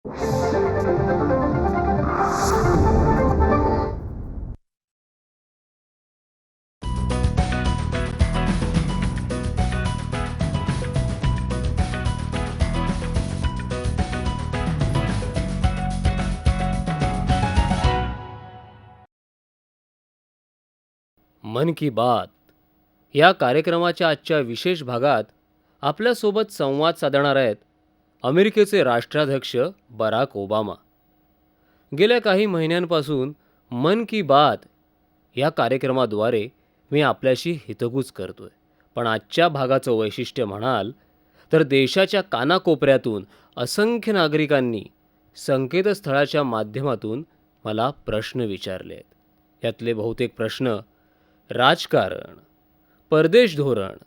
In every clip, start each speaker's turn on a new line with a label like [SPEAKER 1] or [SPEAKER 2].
[SPEAKER 1] मन की बात या कार्यक्रमाच्या आजच्या विशेष भागात आपल्यासोबत संवाद साधणार आहेत अमेरिकेचे राष्ट्राध्यक्ष बराक ओबामा. गेल्या काही महिन्यांपासून मन की बात या कार्यक्रमाद्वारे मी आपल्याशी हितगुज करतोय, पण आजच्या भागाचं वैशिष्ट्य म्हणाल तर देशाच्या कानाकोपऱ्यातून असंख्य नागरिकांनी संकेतस्थळाच्या माध्यमातून मला प्रश्न विचारले आहेत. यातले बहुतेक प्रश्न राजकारण, परदेश धोरण,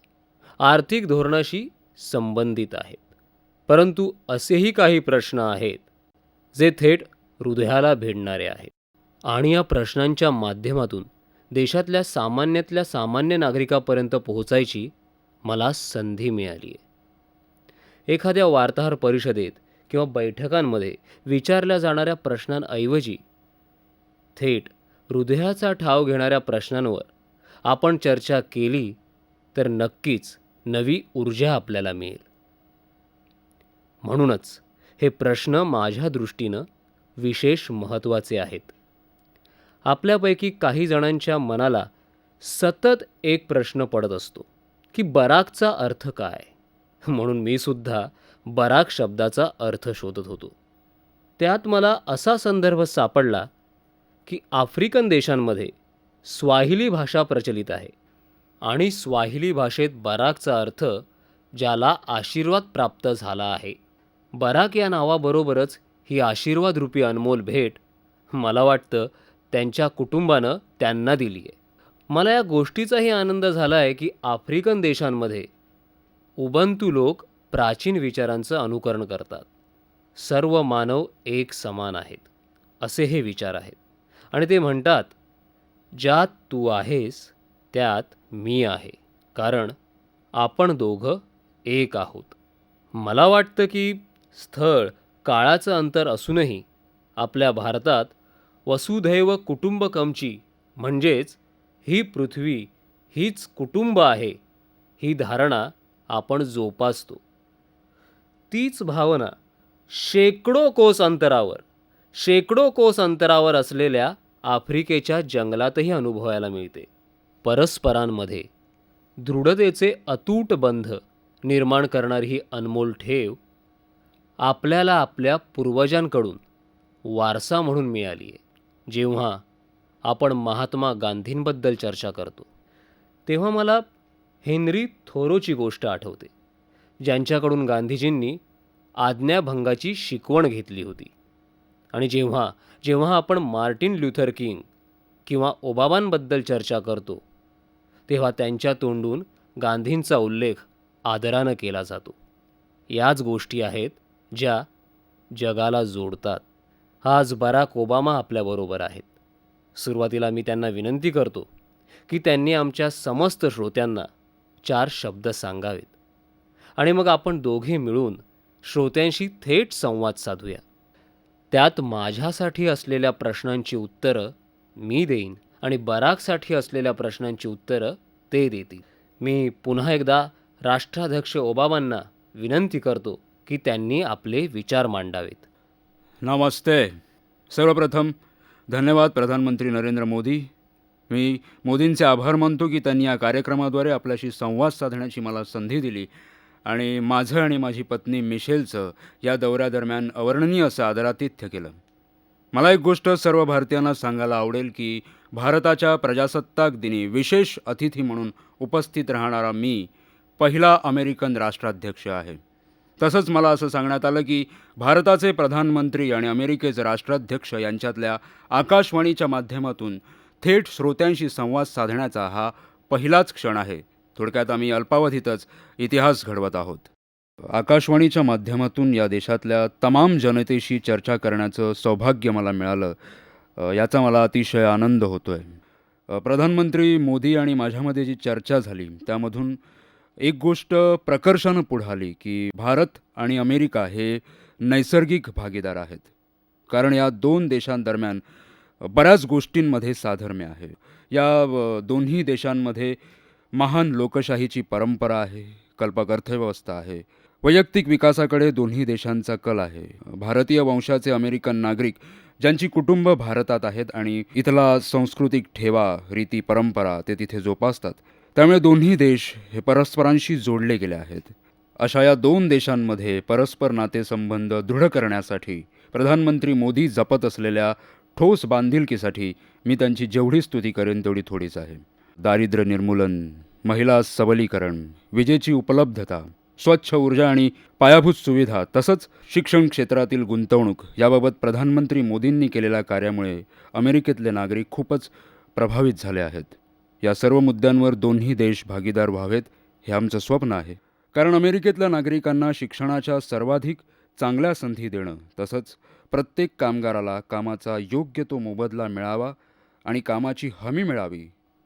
[SPEAKER 1] आर्थिक धोरणाशी संबंधित आहेत. परंतु असेही काही प्रश्न आहेत जे थेट हृदयाला भिडणारे आहेत, आणि या प्रश्नांच्या माध्यमातून देशातल्या सामान्यातल्या सामान्य नागरिकापर्यंत पोहोचायची मला संधी मिळाली आहे. एखाद्या वार्ताहर परिषदेत किंवा बैठकांमध्ये विचारल्या जाणाऱ्या प्रश्नांऐवजी थेट हृदयाचा ठाव घेणाऱ्या प्रश्नांवर आपण चर्चा केली तर नक्कीच नवी ऊर्जा आपल्याला मिळेल. म्हणूनच हे प्रश्न माझ्या दृष्टीनं विशेष महत्त्वाचे आहेत. आपल्यापैकी काही जणांच्या मनाला सतत एक प्रश्न पडत असतो की बराकचा अर्थ काय. म्हणून मी सुद्धा बराक शब्दाचा अर्थ शोधत होतो. त्यात मला असा संदर्भ सापडला की आफ्रिकन देशांमध्ये स्वाहिली भाषा प्रचलित आहे, आणि स्वाहिली भाषेत बराकचा अर्थ ज्याला आशीर्वाद प्राप्त झाला आहे. बराक या नावाबरोबरच ही आशीर्वादरूपी अनमोल भेट मला वाटतं त्यांच्या कुटुंबानं त्यांना दिली आहे. मला या गोष्टीचाही आनंद झाला आहे की आफ्रिकन देशांमध्ये उबंतू लोक प्राचीन विचारांचं अनुकरण करतात. सर्व मानव एक समान आहेत असे हे विचार आहेत, आणि ते म्हणतात ज्यात तू आहेस त्यात मी आहे, कारण आपण दोघं एक आहोत. मला वाटतं की स्थळ काळाचं अंतर असूनही आपल्या भारतात वसुधैव कुटुंबकमची म्हणजेच ही पृथ्वी हीच कुटुंब आहे ही धारणा आपण जोपासतो. तीच भावना शेकडो कोस अंतरावर असलेल्या आफ्रिकेच्या जंगलातही अनुभवायला मिळते. परस्परांमध्ये दृढतेचे अतूट बंध निर्माण करणारी ही अनमोल ठेव आपल्याला आपल्या पूर्वजांकडून वारसा म्हणून मिळाली आहे. जेव्हा आपण महात्मा गांधींबद्दल चर्चा करतो तेव्हा मला हेनरी थोरोची गोष्ट आठवते, ज्यांच्याकडून गांधीजींनी आज्ञाभंगाची शिकवण घेतली होती. आणि जेव्हा आपण मार्टिन ल्यूथर किंग किंवा ओबामांबद्दल चर्चा करतो तेव्हा त्यांच्या तोंडून गांधींचा उल्लेख आदरानं केला जातो. याच गोष्टी आहेत ज्या जगाला जोडतात. आज बराक ओबामा आपल्याबरोबर आहेत. सुरुवातीला मी त्यांना विनंती करतो की त्यांनी आमच्या समस्त श्रोत्यांना 4 शब्द सांगावेत, आणि मग आपण दोघे मिळून श्रोत्यांशी थेट संवाद साधूया. त्यात माझ्यासाठी असलेल्या प्रश्नांची उत्तरं मी देईन आणि बराकसाठी असलेल्या प्रश्नांची उत्तरं ते देतील. मी पुन्हा एकदा राष्ट्राध्यक्ष ओबामांना विनंती करतो की त्यांनी आपले विचार मांडावेत.
[SPEAKER 2] नमस्ते. सर्वप्रथम धन्यवाद प्रधानमंत्री नरेंद्र मोदी. मी मोदींचे आभार मानतो की त्यांनी या कार्यक्रमाद्वारे आपल्याशी संवाद साधण्याची मला संधी दिली, आणि माझं आणि माझी पत्नी मिशेलचं या दौऱ्यादरम्यान अवर्णनीय असं आदरातिथ्य केलं. मला एक गोष्ट सर्व भारतीयांना सांगायला आवडेल की भारताच्या प्रजासत्ताक दिनी विशेष अतिथी म्हणून उपस्थित राहणारा मी पहिला अमेरिकन राष्ट्राध्यक्ष आहे. तसंच मला असं सांगण्यात आलं की भारताचे प्रधानमंत्री आणि अमेरिकेचे राष्ट्राध्यक्ष यांच्यातल्या आकाशवाणीच्या माध्यमातून थेट श्रोत्यांशी संवाद साधण्याचा हा पहिलाच क्षण आहे. थोडक्यात आम्ही अल्पावधीतच इतिहास घडवत आहोत. आकाशवाणीच्या माध्यमातून या देशातल्या तमाम जनतेशी चर्चा करण्याचं सौभाग्य मला मिळालं, याचा मला अतिशय आनंद होतो आहे. प्रधानमंत्री मोदी आणि माझ्यामध्ये जी चर्चा झाली त्यामधून एक गोष्ट प्रकर्षानं पुढे आली की भारत आणि अमेरिका हे नैसर्गिक भागीदार आहेत. कारण या दोन देशांदरम्यान बऱ्याच गोष्टींमध्ये साधर्म्य आहे. या दोन्ही देशांमध्ये महान लोकशाहीची परंपरा आहे, कल्पक अर्थव्यवस्था आहे. वैयक्तिक विकासाकडे दोन्ही देशांचा कल आहे. भारतीय वंशाचे अमेरिकन नागरिक ज्यांची कुटुंब भारतात आहेत आणि इथला सांस्कृतिक ठेवा, रीती, परंपरा ते तिथे जोपासतात. त्यामुळे दोन्ही देश हे परस्परांशी जोडले गेले आहेत. अशा या दोन देशांमध्ये परस्पर नातेसंबंध दृढ करण्यासाठी प्रधानमंत्री मोदी जपत असलेल्या ठोस बांधिलकीसाठी मी त्यांची जेवढी स्तुती करेन तेवढी थोडीच आहे. दारिद्र्य निर्मूलन, महिला सबलीकरण, विजेची उपलब्धता, स्वच्छ ऊर्जा आणि पायाभूत सुविधा तसंच शिक्षण क्षेत्रातील गुंतवणूक याबाबत प्रधानमंत्री मोदींनी केलेल्या कार्यामुळे अमेरिकेतले नागरिक खूपच प्रभावित झाले आहेत. या सर्व मुद्द्यांवर दोन्ही देश भागीदार व्हावेत हे आमचं स्वप्न आहे. कारण अमेरिकेतल्या नागरिकांना शिक्षणाच्या सर्वाधिक चांगल्या संधी देणं तसंच प्रत्येक कामगाराला कामाचा योग्य तो मोबदला मिळावा आणि कामाची हमी मिळावी,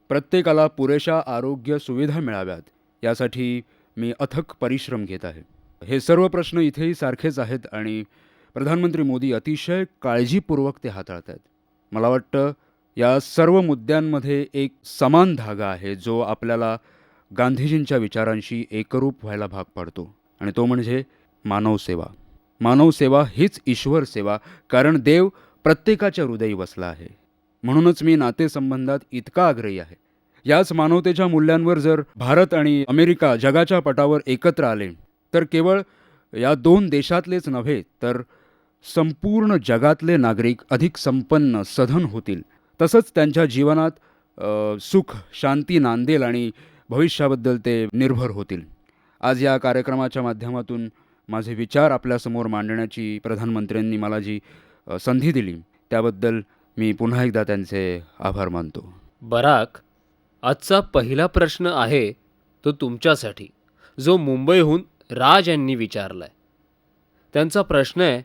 [SPEAKER 2] प्रत्येकाला पुरेशा आरोग्य सुविधा मिळाव्यात यासाठी मी अथक परिश्रम घेत आहे. हे सर्व प्रश्न इथेही सारखेच आहेत आणि प्रधानमंत्री मोदी अतिशय काळजीपूर्वक ते हाताळत आहेत. मला वाटतं या सर्व मुद्द्यांमध्ये एक समान धागा आहे जो आपल्याला गांधीजींच्या विचारांशी एकरूप व्हायला भाग पाडतो आणि तो म्हणजे मानवसेवा. मानवसेवा हीच ईश्वर सेवा, कारण देव प्रत्येकाच्या हृदयी वसला आहे. म्हणूनच मी नातेसंबंधात इतका आग्रही आहे. याच मानवतेच्या मूल्यांवर जर भारत आणि अमेरिका जगाच्या पटावर एकत्र आले तर केवळ या दोन देशातलेच नव्हे तर संपूर्ण जगातले नागरिक अधिक संपन्न, सधन होतील. तसंच त्यांच्या जीवनात सुख, शांती नांदेल आणि भविष्याबद्दल ते निर्भर होतील. आज या कार्यक्रमाच्या माध्यमातून माझे विचार आपल्यासमोर मांडण्याची प्रधानमंत्र्यांनी मला जी संधी दिली त्याबद्दल मी पुन्हा एकदा त्यांचे आभार मानतो.
[SPEAKER 1] बराक, आजचा पहिला प्रश्न आहे तो तुमच्यासाठी, जो मुंबईहून राज यांनी विचारलाय. त्यांचा प्रश्न आहे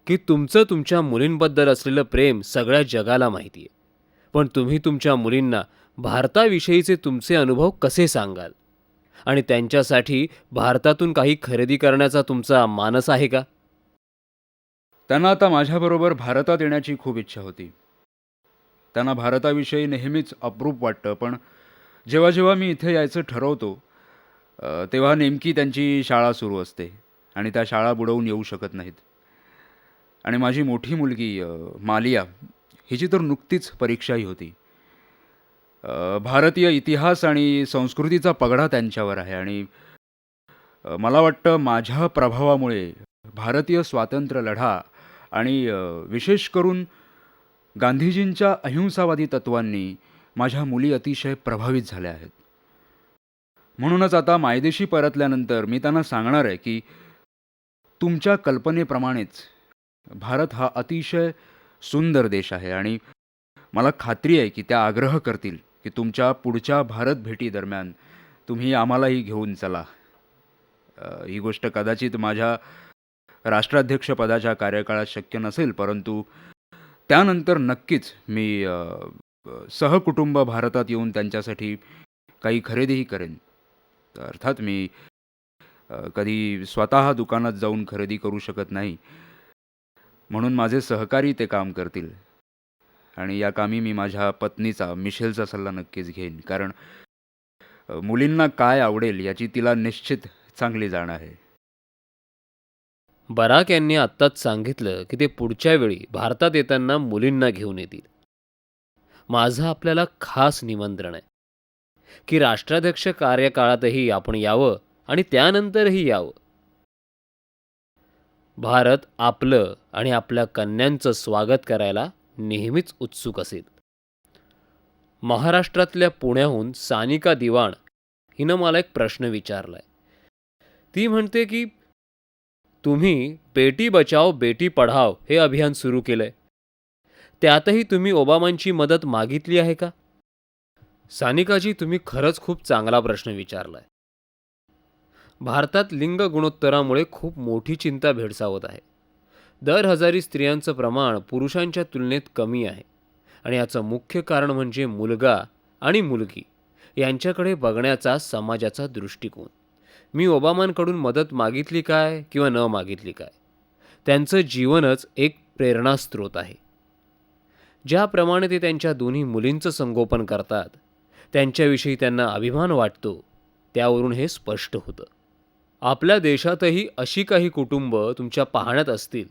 [SPEAKER 1] की तुमचं तुमच्या मुलींबद्दल असलेलं प्रेम सगळ्या जगाला माहिती आहे, पण तुम्ही तुमच्या मुलींना भारताविषयीचे तुमचे अनुभव कसे सांगाल आणि त्यांच्यासाठी भारतातून काही खरेदी करण्याचा तुमचा मानस आहे का?
[SPEAKER 2] त्यांना आता माझ्याबरोबर भारतात येण्याची खूप इच्छा होती. त्यांना भारताविषयी नेहमीच अप्रूप वाटतं, पण जेव्हा जेव्हा मी इथे यायचं ठरवतो तेव्हा नेमकी त्यांची शाळा सुरू असते आणि त्या शाळा बुडवून येऊ शकत नाहीत. आणि माझी मोठी मुलगी मालिया हिची तर नुकतीच परीक्षाही होती. भारतीय इतिहास आणि संस्कृतीचा पगडा त्यांच्यावर आहे आणि मला वाटतं माझ्या प्रभावामुळे भारतीय स्वातंत्र्य लढा आणि विशेष करून गांधीजींच्या अहिंसावादी तत्त्वांनी माझ्या मुली अतिशय प्रभावित झाल्या आहेत. म्हणूनच आता मायदेशी परतल्यानंतर मी त्यांना सांगणार आहे की तुमच्या कल्पनेप्रमाणेच भारत हा अतिशय सुंदर देश आहे आणि मला खात्री आहे की त्या आग्रह करतील की तुमच्या पुढच्या भारत भेटीदरम्यान तुम्ही आम्हालाही घेऊन चला. ही गोष्ट कदाचित माझ्या राष्ट्राध्यक्षपदाच्या कार्यकाळात शक्य नसेल, परंतु त्यानंतर नक्कीच मी सहकुटुंब भारतात येऊन त्यांच्यासाठी काही खरेदीही करेन. अर्थात मी कधी स्वतः दुकानात जाऊन खरेदी करू शकत नाही, म्हणून माझे सहकारी ते काम करतील आणि या कामी मी माझ्या पत्नीचा, मिशेलचा सल्ला नक्कीच घेईन, कारण मुलींना काय आवडेल याची तिला निश्चित चांगली जाण आहे.
[SPEAKER 1] बराक यांनी आत्ताच सांगितलं की ते पुढच्या वेळी भारतात येताना मुलींना घेऊन येतील. माझं आपल्याला खास निमंत्रण आहे की राष्ट्राध्यक्ष कार्यकाळातही आपण यावं आणि त्यानंतरही यावं. भारत आपलं आणि आपल्या कन्यांचं स्वागत करायला नेहमीच उत्सुक असेल. महाराष्ट्रातल्या पुण्याहून सानिका दिवाण हिनं मला एक प्रश्न विचारलाय. ती म्हणते की तुम्ही बेटी बचाओ बेटी पढाओ हे अभियान सुरू केलंय, त्यातही तुम्ही ओबामांची मदत मागितली आहे का? सानिकाजी, तुम्ही खरंच खूप चांगला प्रश्न विचारलाय. भारतात लिंग गुणोत्तरामुळे खूप मोठी चिंता भेडसावत आहे. दर हजारी स्त्रियांचं प्रमाण पुरुषांच्या तुलनेत कमी आहे आणि याचं मुख्य कारण म्हणजे मुलगा आणि मुलगी यांच्याकडे बघण्याचा समाजाचा दृष्टिकोन. मी ओबामांकडून मदत मागितली काय किंवा न मागितली काय, त्यांचं जीवनच एक प्रेरणास्त्रोत आहे. ज्याप्रमाणे ते त्यांच्या दोन्ही मुलींचं संगोपन करतात, त्यांच्याविषयी त्यांना अभिमान वाटतो, त्यावरून हे स्पष्ट होतं. आपल्या देशातही अशी काही कुटुंब तुमच्या पाहण्यात असतील,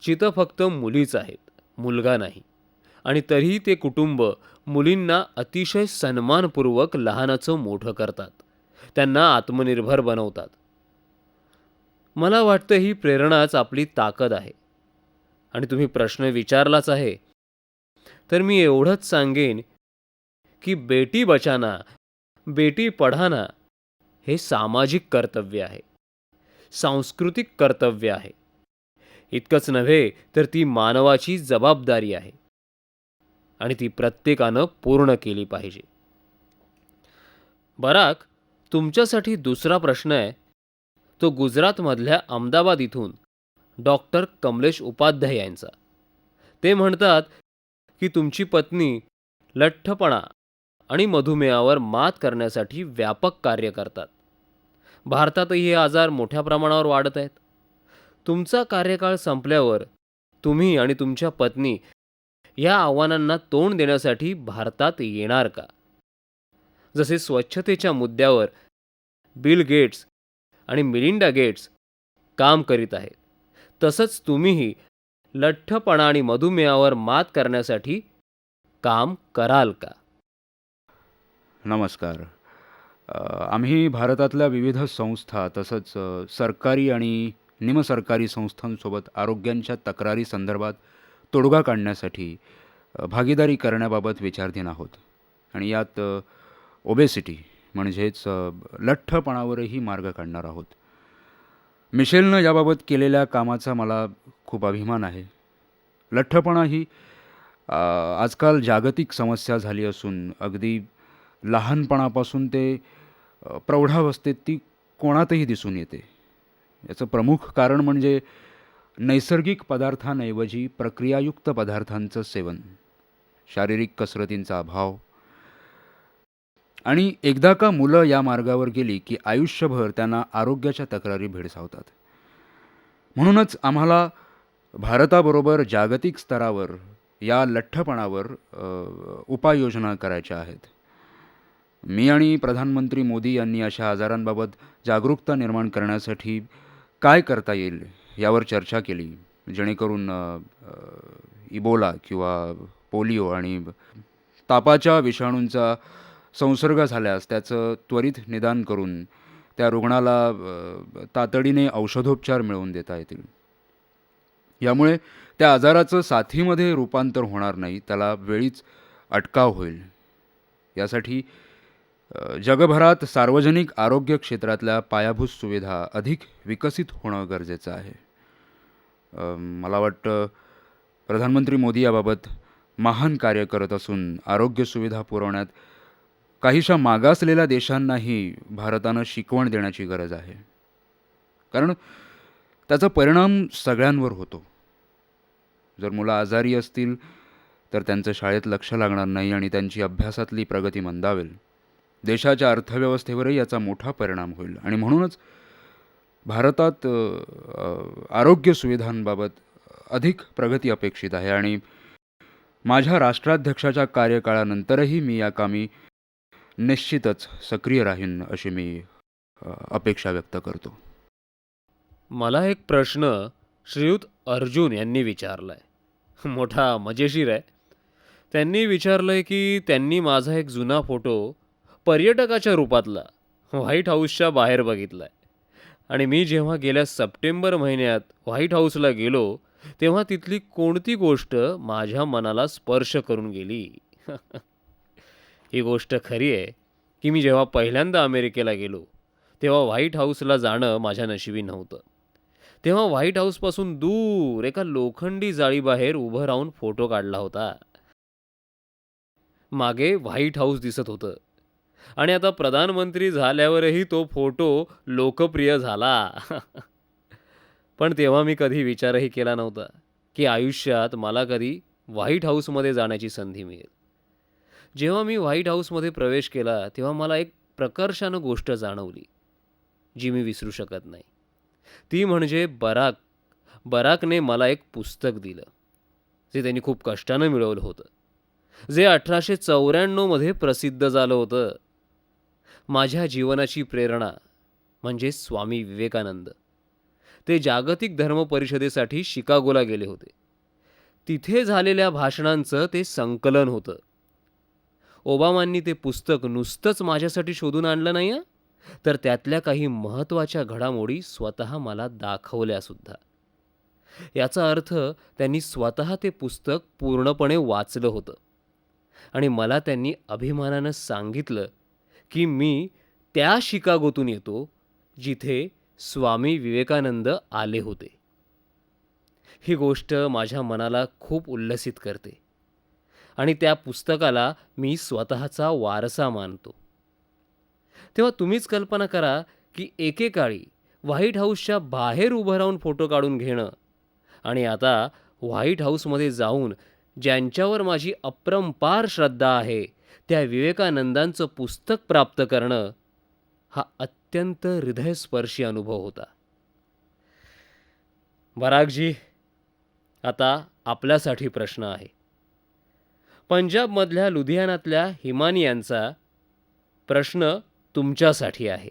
[SPEAKER 1] जिथं फक्त मुलीच आहेत, मुलगा नाही, आणि तरीही ते कुटुंब मुलींना अतिशय सन्मानपूर्वक लहानाचं मोठं करतात, त्यांना आत्मनिर्भर बनवतात. मला वाटतं ही प्रेरणाच आपली ताकद आहे. आणि तुम्ही प्रश्न विचारलाच आहे, तर मी एवढंच सांगेन की बेटी बचाना, बेटी पढाना हे सामाजिक कर्तव्य आहे, सांस्कृतिक कर्तव्य आहे. इतकंच नव्हे तर ती मानवाची जबाबदारी आहे आणि ती प्रत्येकानं पूर्ण केली पाहिजे. बराक, तुमच्यासाठी दुसरा प्रश्न आहे, तो गुजरातमधल्या अहमदाबाद इथून डॉक्टर कमलेश उपाध्याय यांचा. ते म्हणतात की तुमची पत्नी लठ्ठपणा आणि मधुमेहावर मात करण्यासाठी व्यापक कार्य करतात. भारतातही हे आजार मोठ्या प्रमाणावर वाढत आहेत. तुमचा कार्यकाळ संपल्यावर तुम्ही आणि तुमच्या पत्नी या आव्हानांना तोंड देण्यासाठी भारतात येणार का? जसे स्वच्छतेच्या मुद्द्यावर बिल गेट्स आणि मिलिंडा गेट्स काम करीत आहेत, तसंच तुम्हीही लठ्ठपणा आणि मधुमेहावर मात करण्यासाठी काम कराल का?
[SPEAKER 2] नमस्कार. आम्ही भारतातल्या विविध संस्था तसंच सरकारी आणि निमसरकारी संस्थांसोबत आरोग्यांच्या तक्रारी संदर्भात तोडगा काढण्यासाठी भागीदारी करण्याबाबत विचारधीन आहोत आणि यात ओबेसिटी म्हणजेच लठ्ठपणावरही मार्ग काढणार आहोत. मिशेलनं याबाबत केलेल्या कामाचा मला खूप अभिमान आहे. लठ्ठपणा ही आजकाल जागतिक समस्या झाली असून अगदी लहानपणापासून ते प्रौढावस्थेत ती कोणातही दिसून येते. याचं प्रमुख कारण म्हणजे नैसर्गिक पदार्थांऐवजी प्रक्रियायुक्त पदार्थांचं सेवन, शारीरिक कसरतींचा अभाव आणि एकदा का मुलं या मार्गावर गेली की आयुष्यभर त्यांना आरोग्याच्या तक्रारी भेडसावतात. म्हणूनच आम्हाला भारताबरोबर जागतिक स्तरावर या लठ्ठपणावर उपाययोजना करायच्या आहेत. मी आणि प्रधानमंत्री मोदी यांनी अशा आजारांबाबत जागरूकता निर्माण करण्यासाठी काय करता येईल यावर चर्चा केली, जेणेकरून इबोला किंवा पोलिओ आणि तापाच्या विषाणूंचा संसर्ग झाल्यास त्याचं त्वरित निदान करून त्या रुग्णाला तातडीने औषधोपचार मिळवून देता येतील. यामुळे त्या आजाराचं साथीमध्ये रूपांतर होणार नाही, त्याला वेळीच अटकाव होईल. यासाठी जगभरात सार्वजनिक आरोग्य क्षेत्रातल्या पायाभूत सुविधा अधिक विकसित होणं गरजेचं आहे. मला वाटतं प्रधानमंत्री मोदी याबाबत महान कार्य करत असून आरोग्य सुविधा पुरवण्यात काहीशा मागासलेल्या देशांनाही भारतानं शिकवण देण्याची गरज आहे, कारण त्याचा परिणाम सगळ्यांवर होतो. जर मुलं आजारी असतील तर त्यांचं शाळेत लक्ष लागणार नाही आणि त्यांची अभ्यासातली प्रगती मंदावेल. देशाच्या अर्थव्यवस्थेवरही याचा मोठा परिणाम होईल आणि म्हणूनच भारतात आरोग्य सुविधांबाबत अधिक प्रगती अपेक्षित आहे आणि माझ्या राष्ट्राध्यक्षाच्या कार्यकाळानंतरही मी या कामी निश्चितच सक्रिय राहीन अशी मी अपेक्षा व्यक्त करतो.
[SPEAKER 1] मला एक प्रश्न श्रीयुत अर्जुन यांनी विचारलाय, मोठा मजेशीर आहे. त्यांनी विचारलंय की त्यांनी माझा एक जुना फोटो पर्यटकाच्या रूपातला व्हाईट हाऊसच्या बाहेर बघितलाय आणि मी जेव्हा गेल्या सप्टेंबर महिन्यात व्हाईट हाऊसला गेलो तेव्हा तिथली कोणती गोष्ट माझ्या मनाला स्पर्श करून गेली. ही गोष्ट खरी आहे की मी जेव्हा पहिल्यांदा अमेरिकेला गेलो तेव्हा व्हाईट हाऊसला जाणं माझ्या नशिबी नव्हतं. तेव्हा व्हाईट हाऊसपासून दूर एका लोखंडी जाळीबाहेर उभं राहून फोटो काढला होता. मागे व्हाईट हाऊस दिसत होतं आणि आता प्रधानमंत्री झाल्यावरही तो फोटो लोकप्रिय झाला. पण तेव्हा मी कधी विचारही केला नव्हता की आयुष्यात मला कधी व्हाईट हाऊसमध्ये जाण्याची संधी मिळेल. जेव्हा मी व्हाईट हाऊसमध्ये प्रवेश केला तेव्हा मला एक प्रकर्षानं गोष्ट जाणवली जी मी विसरू शकत नाही. ती म्हणजे बराक बराकने मला एक पुस्तक दिलं, जे त्यांनी खूप कष्टानं मिळवलं होतं, जे 1894 प्रसिद्ध झालं होतं. माझ्या जीवनाची प्रेरणा म्हणजे स्वामी विवेकानंद. ते जागतिक धर्म परिषदेसाठी शिकागोला गेले होते. तिथे झालेल्या भाषणांचं ते संकलन होतं. ओबामांनी ते पुस्तक नुसतंच माझ्यासाठी शोधून आणलं नाही हं, तर त्यातल्या काही महत्त्वाच्या घडामोडी स्वतः मला दाखवल्यासुद्धा. याचा अर्थ त्यांनी स्वतः ते पुस्तक पूर्णपणे वाचलं होतं आणि मला त्यांनी अभिमानानं सांगितलं की मी त्या शिकागोतून येतो जिथे स्वामी विवेकानंद आले होते. ही गोष्ट माझ्या मनाला खूप उल्लसित करते आणि त्या पुस्तकाला मी स्वतःचा वारसा मानतो. तेव्हा तुम्हीच कल्पना करा की एकेकाळी व्हाईट हाऊसच्या बाहेर उभं राहून फोटो काढून घेणं आणि आता व्हाईट हाऊसमध्ये जाऊन ज्यांच्यावर माझी अपरंपार श्रद्धा आहे त्या विवेकानंदांचं पुस्तक प्राप्त करणं हा अत्यंत हृदयस्पर्शी अनुभव होता. बराकजी, आता आपल्यासाठी प्रश्न आहे. पंजाबमधल्या लुधियानातल्या हिमानी यांचा प्रश्न तुमच्यासाठी आहे.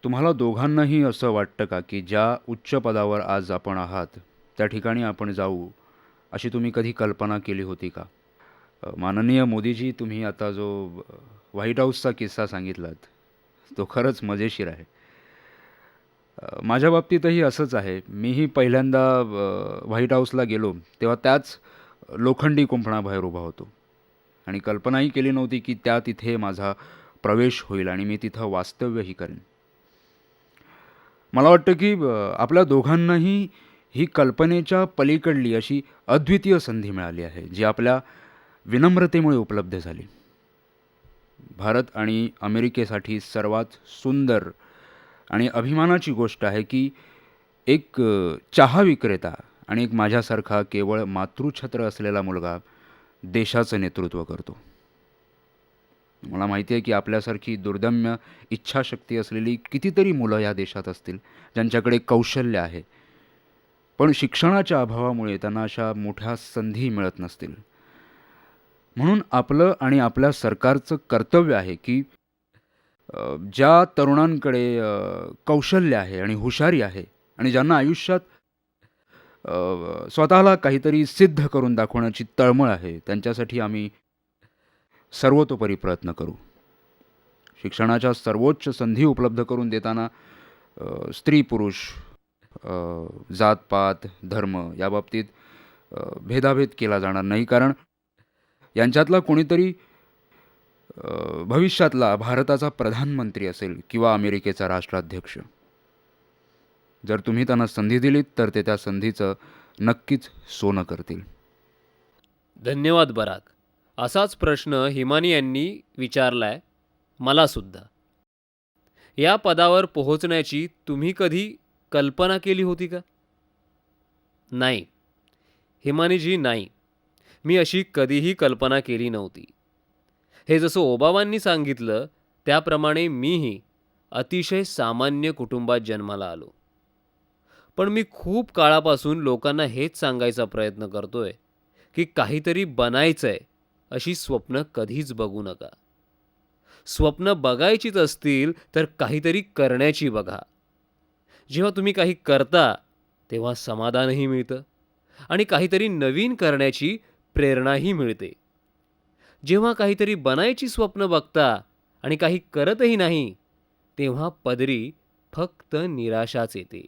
[SPEAKER 2] तुम्हाला दोघांनाही असं वाटतं का की ज्या उच्च पदावर आज आपण आहात त्या ठिकाणी आपण जाऊ अशी तुम्ही कधी कल्पना केली होती का? माननीय मोदीजी, तुम्ही आता जो व्हाईट हाऊसचा किस्सा सांगितलात तो खरंच मजेशीर आहे. माझ्या बाबतीतही असंच आहे. मीही पहिल्यांदा व्हाईट हाऊसला गेलो तेव्हा त्याच लोखंडी कुंपणाबाहेर उभा होतो आणि कल्पनाही केली नव्हती की त्या तिथे माझा प्रवेश होईल आणि मी तिथं वास्तव्यही करेन. मला वाटतं की आपल्या दोघांनाही ही कल्पनेच्या पलीकडली अशी अद्वितीय संधी मिळाली आहे जी आपल्या विनम्रतेमुळे उपलब्ध झाली. भारत आणि अमेरिकेसाठी सर्वात सुंदर आणि अभिमानाची गोष्ट आहे की एक चहा विक्रेता आणि एक माझ्यासारखा केवळ मातृछत्र असलेला मुलगा देशाचं नेतृत्व करतो. मला माहिती आहे की आपल्यासारखी दुर्दम्य इच्छाशक्ती असलेली कितीतरी मुलं या देशात असतील ज्यांच्याकडे कौशल्य आहे, पण शिक्षणाच्या अभावामुळे त्यांना अशा मोठ्या संधी मिळत नसतील. म्हणून आपलं आणि आपल्या सरकारचं कर्तव्य आहे की ज्या तरुणांकडे कौशल्य आहे आणि हुशारी आहे आणि ज्यांना आयुष्यात स्वतःला काहीतरी सिद्ध करून दाखवण्याची तळमळ आहे, त्यांच्यासाठी आम्ही सर्वतोपरी प्रयत्न करू. शिक्षणाच्या सर्वोच्च संधी उपलब्ध करून देताना स्त्री पुरुष, जातपात, धर्म याबाबतीत भेदाभेद केला जाणार नाही, कारण यांच्यातला कोणीतरी भविष्यातला भारताचा प्रधानमंत्री असेल किंवा अमेरिकेचा राष्ट्राध्यक्ष. जर तुम्ही त्यांना संधी दिलीत तर ते त्या संधीचं नक्कीच सोनं करतील.
[SPEAKER 1] धन्यवाद बराक. असाच प्रश्न हिमानी यांनी विचारलाय मलासुद्धा. या पदावर पोहोचण्याची तुम्ही कधी कल्पना केली होती का? नाही हिमानीजी, नाही. मी अशी कधीही कल्पना केली नव्हती. हे जसं ओबामांनी सांगितलं त्याप्रमाणे मीही अतिशय सामान्य कुटुंबात जन्माला आलो. पण मी खूप काळापासून लोकांना हेच सांगायचा प्रयत्न करतोय की काहीतरी बनायचंय अशी स्वप्न कधीच बघू नका. स्वप्न बघायचीच असतील तर काहीतरी करण्याची बघा. जेव्हा तुम्ही काही करता तेव्हा समाधानही मिळतं आणि काहीतरी नवीन करण्याची प्रेरणाही मिळते. जेव्हा काहीतरी बनायची स्वप्न बघता आणि काही करतही नाही तेव्हा पदरी फक्त निराशाच येते.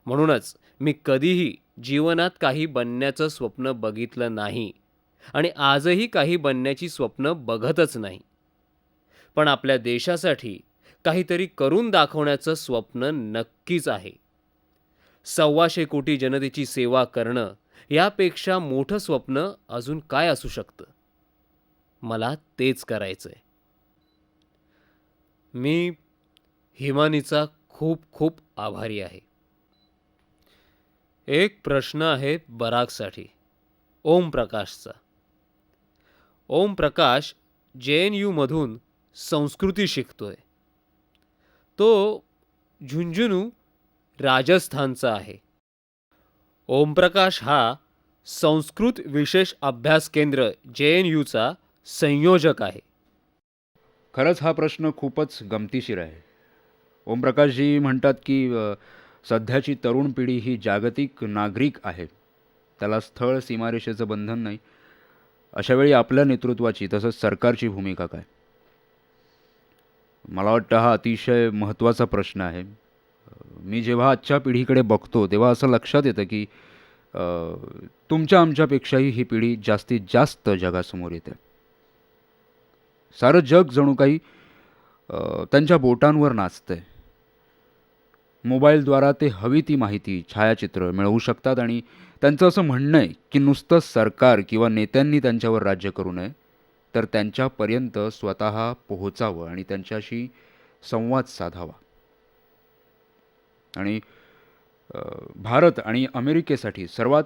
[SPEAKER 1] म्हणूनच मी कधीही जीवनात काही बनण्याचं स्वप्न बघितलं नाही आणि आजही काही बनण्याची स्वप्न बघतच नाही. पण आपल्या देशासाठी काहीतरी करून दाखवण्याचं स्वप्न नक्कीच आहे. 125 कोटी जनतेची सेवा करणं यापेक्षा मोठं स्वप्न अजून काय असू शकतं? मला तेच करायचंय. मी हिमानीचा खूप खूप आभारी आहे. एक प्रश्न आहे बराकसाठी, ओम प्रकाशचा. ओम प्रकाश JNU मधून संस्कृती शिकतोय. तो झुंझुनू राजस्थानचा आहे. ओमप्रकाश हा संस्कृत विशेष अभ्यास केंद्र JNUचा संयोजक आहे.
[SPEAKER 2] खरंच हा प्रश्न खूपच गमतीशीर आहे. ओमप्रकाशजी म्हणतात की सध्याची तरुण पिढी ही जागतिक नागरिक आहे. त्याला स्थळ सीमारेषेचं बंधन नाही. अशावेळी आपल्या नेतृत्वाची तसंच सरकारची भूमिका काय? मला वाटतं हा अतिशय महत्त्वाचा प्रश्न आहे. मी जेव्हा आजच्या पिढीकडे बघतो तेव्हा असं लक्षात येतं की अ, तुमच्या आमच्यापेक्षाही ही पिढी जास्तीत जास्त जगासमोर येते. सारं जग जणू काही त्यांच्या बोटांवर नाचतंय. मोबाईलद्वारा ते हवी ती माहिती, छायाचित्र मिळवू शकतात आणि त्यांचं असं म्हणणं आहे की नुसतं सरकार किंवा नेत्यांनी त्यांच्यावर राज्य करू नये, तर त्यांच्यापर्यंत स्वतः पोहोचावं आणि त्यांच्याशी संवाद साधावा. आणि भारत आणि अमेरिकेसाठी सर्वात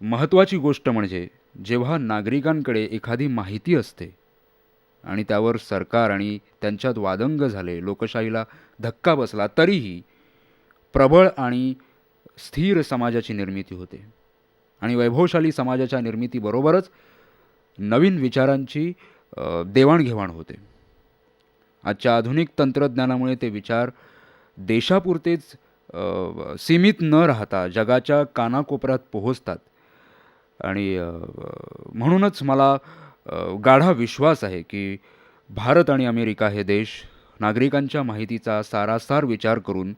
[SPEAKER 2] महत्त्वाची गोष्ट म्हणजे जेव्हा नागरिकांकडे एखादी माहिती असते आणि त्यावर सरकार आणि त्यांच्यात वादंग झाले, लोकशाहीला धक्का बसला, तरीही प्रबळ आणि स्थिर समाजाची निर्मिती होते. आणि वैभवशाली समाजाच्या निर्मितीबरोबरच नवीन विचारांची देवाणघेवाण होते. आजच्या आधुनिक तंत्रज्ञानामुळे ते विचार देशापुरतेच सीमित न राहता जगाच्या कानाकोपऱ्यात पोहोचतात. आणि म्हणूनच मला गाढा विश्वास आहे की भारत आणि अमेरिका हे देश नागरिकांच्या माहितीचा सारासार विचार करून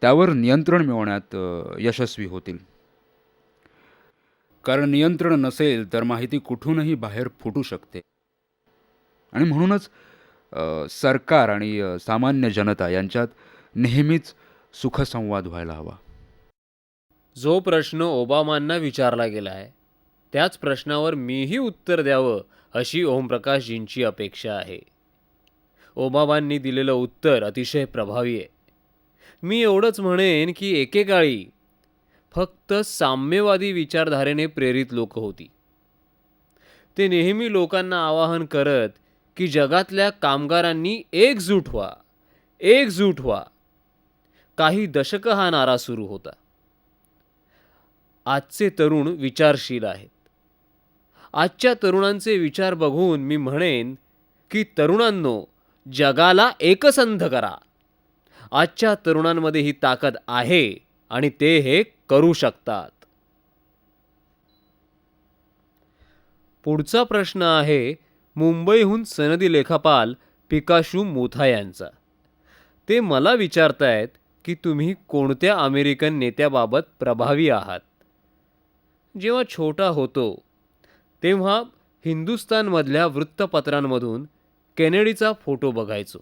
[SPEAKER 2] त्यावर नियंत्रण मिळवण्यात यशस्वी होतील. कारण नियंत्रण नसेल तर माहिती कुठूनही बाहेर फुटू शकते. आणि म्हणूनच सरकार आणि सामान्य जनता यांच्यात नेहमीच सुखसंवाद व्हायला हवा.
[SPEAKER 1] जो प्रश्न ओबामांना विचारला गेला आहे त्याच प्रश्नावर मीही उत्तर द्यावं अशी ओमप्रकाशजींची अपेक्षा आहे. ओबामांनी दिलेलं उत्तर अतिशय प्रभावी आहे. मी एवढंच म्हणेन की एकेकाळी फक्त साम्यवादी विचारधारेने प्रेरित लोक होती. ते नेहमी लोकांना आवाहन करत की जगातल्या कामगारांनी एकजूट व्हा, एकजूट व्हा. काही दशकं हा नारा सुरू होता. आजचे तरुण विचारशील आहेत. आजच्या तरुणांचे विचार बघून मी म्हणेन की तरुणांनो, जगाला एकसंध करा. आजच्या तरुणांमध्ये ही ताकद आहे आणि ते हे करू शकतात. पुढचा प्रश्न आहे मुंबईहून सनदी लेखापाल पिकाशू मोथा यांचा. ते मला विचारतायत की तुम्ही कोणत्या अमेरिकन नेत्याबाबत प्रभावी आहात. जेव्हा छोटा होतो तेव्हा हिंदुस्थानमधल्या वृत्तपत्रांमधून केनेडीचा फोटो बघायचो.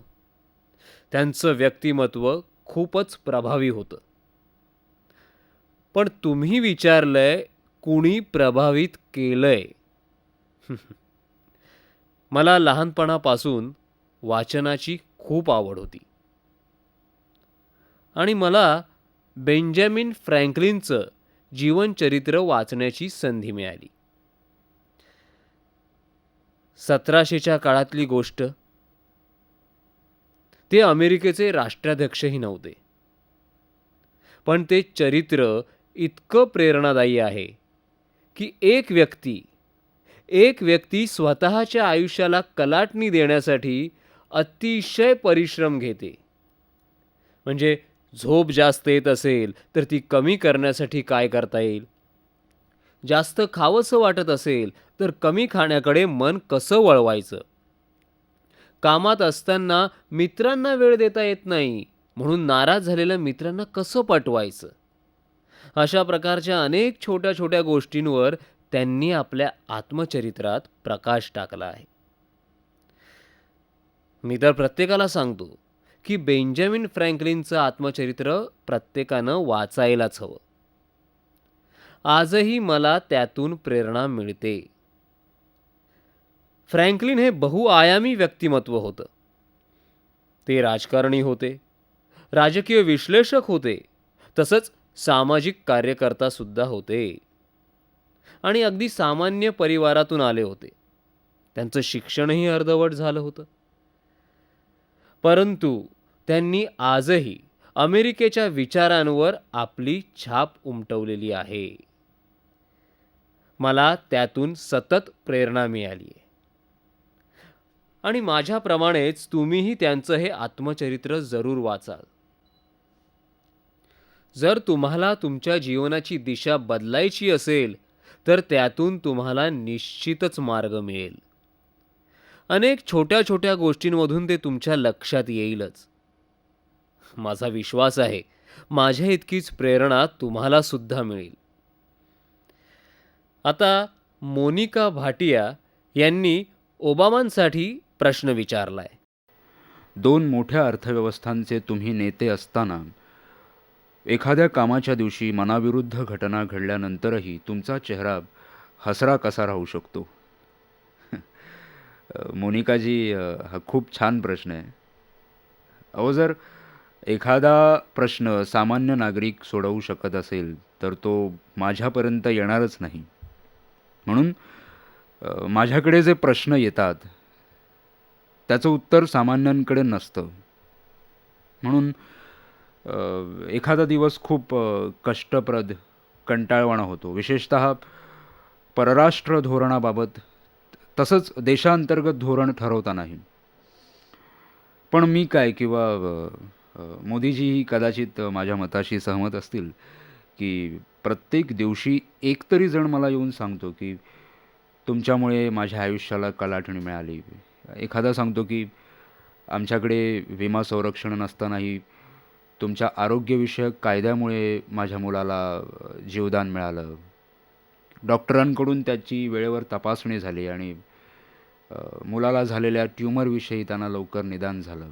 [SPEAKER 1] त्यांचं व्यक्तिमत्व खूपच प्रभावी होतं. पण तुम्ही विचारलंय कुणी प्रभावित केलंय. मला लहानपणापासून वाचनाची खूप आवड होती आणि मला बेंजामिन फ्रँकलिनचं जीवनचरित्र वाचण्याची संधी मिळाली. 1700च्या काळातली गोष्ट. ते अमेरिकेचे राष्ट्राध्यक्षही नव्हते, पण ते चरित्र इतकं प्रेरणादायी आहे की एक व्यक्ती स्वतःच्या आयुष्याला कलाटणी देण्यासाठी अतिशय परिश्रम घेते. म्हणजे झोप जास्त येत असेल तर ती कमी करण्यासाठी काय करता येईल, जास्त खावंसं वाटत असेल तर कमी खाण्याकडे मन कसं वळवायचं, कामात असताना मित्रांना वेळ देता येत नाही म्हणून नाराज झालेल्या मित्रांना कसं पटवायचं, अशा प्रकारच्या अनेक छोट्या छोट्या गोष्टींवर त्यांनी आपल्या आत्मचरित्रात प्रकाश टाकला आहे. मी तर प्रत्येकाला सांगतो की बेंजामिन फ्रँकलिनचं आत्मचरित्र प्रत्येकानं वाचायलाच हवं. आजही मला त्यातून प्रेरणा मिळते. फ्रँकलिन हे बहुआयामी व्यक्तिमत्व होतं. ते राजकारणी होते, राजकीय विश्लेषक होते, तसंच सामाजिक कार्यकर्ता सुद्धा होते आणि अगदी सामान्य परिवारातून आले होते. त्यांचं शिक्षणही अर्धवट झालं होतं. परंतु त्यांनी आजही अमेरिकेच्या विचारांवर आपली छाप उमटवलेली आहे. मला त्यातून सतत प्रेरणा मिळाली आहे. आणि माझ्याप्रमाणेच तुम्हीही त्यांचं हे आत्मचरित्र जरूर वाचाल. जर तुम्हाला तुमच्या जीवनाची दिशा बदलायची असेल तर त्यातून तुम्हाला निश्चितच मार्ग मिळेल. अनेक छोट्या छोट्या गोष्टींमधून ते तुमच्या लक्षात येईलच. माझा विश्वास आहे माझ्या इतकीच प्रेरणा तुम्हाला सुद्धा मिळेल. आता मोनिका भाटिया यांनी ओबामांसाठी प्रश्न विचारलाय.
[SPEAKER 2] 2 मोठ्या अर्थव्यवस्थांचे तुम्ही नेते असताना एखाद्या कामाच्या दिवशी मनाविरुद्ध घटना घडल्यानंतरही तुमचा चेहरा हसरा कसा राहू शकतो? मोनिकाजी, हा खूप छान प्रश्न आहे. अहो, जर एखादा प्रश्न सामान्य नागरिक सोडवू शकत असेल तर तो माझ्यापर्यंत येणारच नाही. म्हणून माझ्याकडे जे प्रश्न येतात त्याचं उत्तर सामान्यांकडे नसतं. म्हणून एखादा दिवस खूप कष्टप्रद, कंटाळवाणा होतो. विशेषतः परराष्ट्र धोरणाबाबत, तसंच देशांतर्गत धोरण ठरवतानाही. पण मी काय, किंवा मोदीजीही कदाचित माझ्या मताशी सहमत असतील, की प्रत्येक दिवशी एकतरी जण मला येऊन सांगतो की तुमच्यामुळे माझ्या आयुष्याला कलाटणी मिळाली. एखादा सांगतो की आमच्याकडे विमा संरक्षण नसतानाही तुमच्या आरोग्यविषयक कायद्यामुळे माझ्या मुलाला जीवदान मिळालं. डॉक्टरांकडून त्याची वेळेवर तपासणी झाली आणि मुलाला झालेल्या ट्यूमरविषयी त्यांना लवकर निदान झालं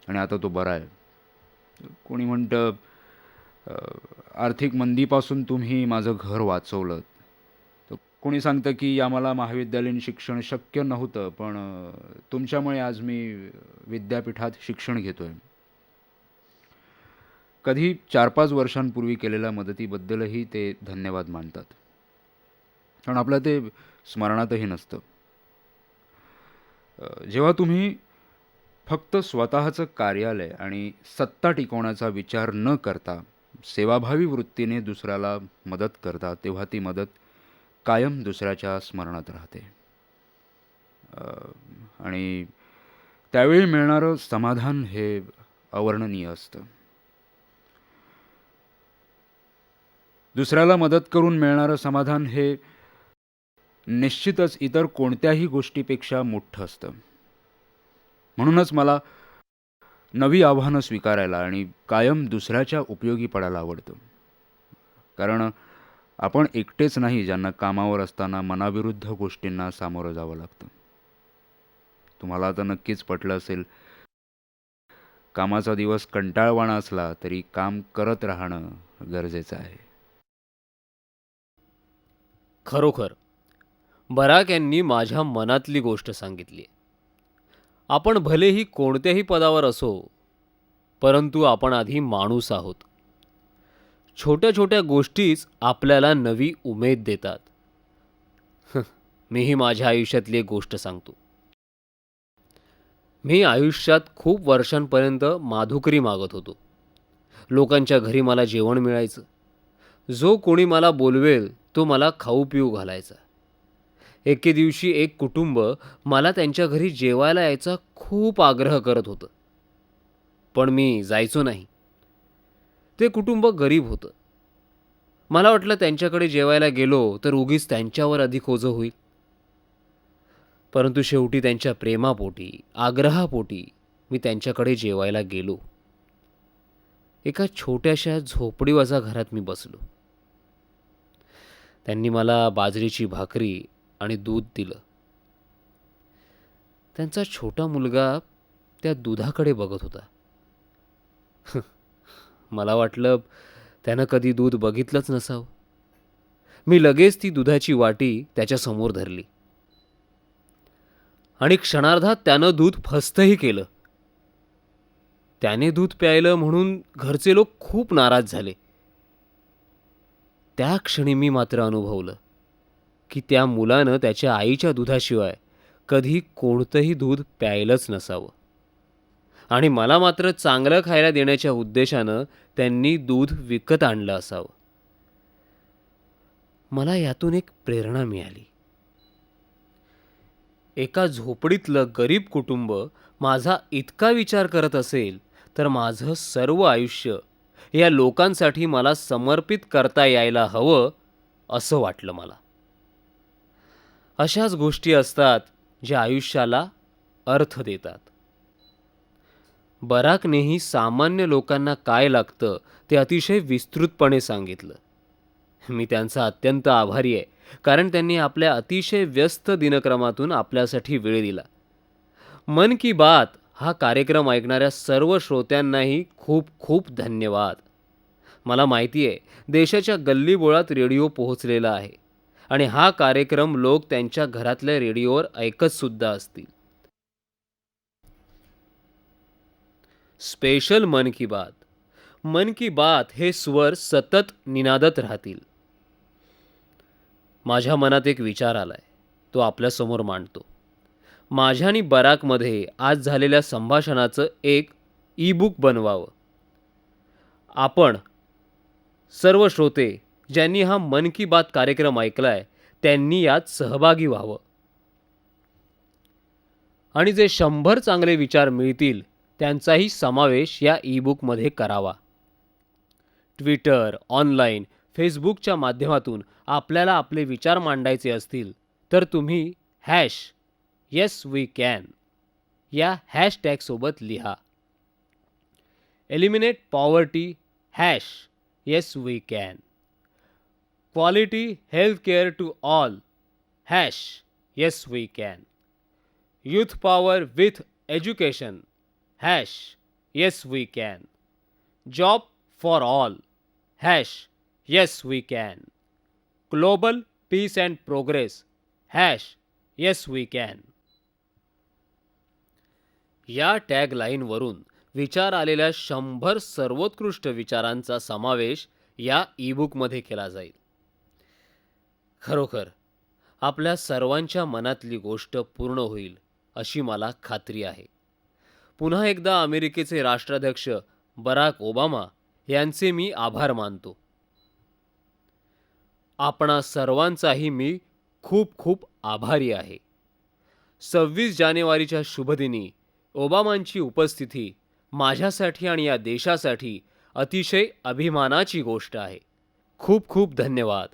[SPEAKER 2] आणि आता तो बरा आहे. कोणी म्हणतं आर्थिक मंदीपासून तुम्ही माझं घर वाचवलं. तर कोणी सांगतं की आम्हाला महाविद्यालयीन शिक्षण शक्य नव्हतं, पण तुमच्यामुळे आज मी विद्यापीठात शिक्षण घेतो आहे. कधी 4-5 वर्षांपूर्वी केलेल्या मदतीबद्दलही ते धन्यवाद मानतात, कारण आपलं ते स्मरणातही नसतं. जेव्हा तुम्ही फक्त स्वतःचं कार्यालय आणि सत्ता टिकवण्याचा विचार न करता सेवाभावी वृत्तीने दुसऱ्याला मदत करता, तेव्हा ती मदत कायम दुसऱ्याच्या स्मरणात राहते. आणि त्यावेळी मिळणारं समाधान हे अवर्णनीय असतं. दुसऱ्याला मदत करून मिळणारं समाधान हे निश्चितच इतर कोणत्याही गोष्टीपेक्षा मोठं असतं. म्हणूनच मला नवी आव्हानं स्वीकारायला आणि कायम दुसऱ्याच्या उपयोगी पडायला आवडतं. कारण आपण एकटेच नाही ज्यांना कामावर असताना मनाविरुद्ध गोष्टींना सामोरं जावं लागतं. तुम्हाला आता नक्कीच पटलं असेल, कामाचा दिवस कंटाळवाणा असला तरी काम करत राहणं गरजेचं आहे.
[SPEAKER 1] खरोखर बराक यांनी माझ्या मनातली गोष्ट सांगितली. आपण भलेही कोणत्याही पदावर असो, परंतु आपण आधी माणूस आहोत. छोट्या छोट्या गोष्टीच आपल्याला नवी उमेद देतात. मीही माझ्या आयुष्यातली एक गोष्ट सांगतो. मी आयुष्यात खूप वर्षांपर्यंत माधुकरी मागत होतो. लोकांच्या घरी मला जेवण मिळायचं. जो कोणी मला बोलवेल तो मला खाऊ पिऊ घालायचा. एके दिवशी एक कुटुंब मला त्यांच्या घरी जेवायला यायचा खूप आग्रह करत होतं, पण मी जायचो नाही. ते कुटुंब गरीब होतं. मला वाटलं त्यांच्याकडे जेवायला गेलो तर उगीच त्यांच्यावर अधिक ओझं होईल. परंतु शेवटी त्यांच्या प्रेमापोटी, आग्रहापोटी मी त्यांच्याकडे जेवायला गेलो. एका छोट्याशा झोपडीवजा घरात मी बसलो. त्यांनी मला बाजरीची भाकरी आणि दूध दिलं. त्यांचा छोटा मुलगा त्या दुधाकडे बघत होता. मला वाटलं त्यानं कधी दूध बघितलंच नसावं. मी लगेच ती दुधाची वाटी त्याच्यासमोर धरली आणि क्षणार्धात त्यानं दूध फस्तही केलं. त्याने दूध प्यायलं म्हणून घरचे लोक खूप नाराज झाले. त्या क्षणी मी मात्र अनुभवलं की त्या मुलानं त्याच्या आईच्या दुधाशिवाय कधी कोणतंही दूध प्यायलंच नसावं. आणि मला मात्र चांगलं खायला देण्याच्या उद्देशानं त्यांनी दूध विकत आणलं असावं. मला यातून एक प्रेरणा मिळाली. एका झोपडीतलं गरीब कुटुंब माझा इतका विचार करत असेल तर माझं सर्व आयुष्य या लोकांसाठी मला समर्पित करता यायला हवं असं वाटलं मला. अशाच गोष्टी असतात ज्या आयुष्याला अर्थ देतात. बराकनेही सामान्य लोकांना काय लागतं ते अतिशय विस्तृतपणे सांगितलं. मी त्यांचा अत्यंत आभारी आहे, कारण त्यांनी आपल्या अतिशय व्यस्त दिनक्रमातून आपल्यासाठी वेळ दिला. मन की बात हा कार्यक्रम ऐकणाऱ्या सर्व श्रोत्यांनाही खूप खूप धन्यवाद. मला माहिती आहे देशाच्या गल्लीबोळात रेडिओ पोहोचलेला आहे आणि हा कार्यक्रम लोक त्यांच्या घरातल्या रेडिओवर ऐकत सुद्धा असतील. स्पेशल मन की बात. मन की बात हे स्वर सतत निनादत राहतील. माझ्या मनात एक विचार आलाय, तो आपल्यासमोर मांडतो. माझ्या आणि बराकमध्ये आज झालेल्या संभाषणाचं एक ई-बुक बनवावं. आपण सर्व श्रोते ज्यांनी हा मन की बात कार्यक्रम ऐकलाय त्यांनी यात सहभागी व्हावं आणि जे 100 चांगले विचार मिळतील त्यांचाही समावेश या ई-बुकमध्ये करावा. ट्विटर, ऑनलाईन, फेसबुकच्या माध्यमातून आपल्याला आपले विचार मांडायचे असतील तर तुम्ही #YesWeCan या हॅशटॅगसोबत लिहा. Eliminate poverty #YesWeCan. Quality health care to all #YesWeCan. Youth power with education #YesWeCan. Job for all #YesWeCan. Global peace and progress #YesWeCan. या टॅगलाईनवरून विचार आलेल्या 100 सर्वोत्कृष्ट विचारांचा समावेश या ई-बुकमध्ये केला जाईल. खरोखर आपल्या सर्वांच्या मनातली गोष्ट पूर्ण होईल अशी मला खात्री आहे. पुन्हा एकदा अमेरिकेचे राष्ट्राध्यक्ष बराक ओबामा यांचे मी आभार मानतो. आपणा सर्वांचाही मी खूप खूप आभारी आहे. 26 जानेवारीच्या शुभदिनी ओबामांची उपस्थिती माझ्यासाठी आणि या देशासाठी अतिशय अभिमानाची गोष्ट आहे. खूप खूप धन्यवाद.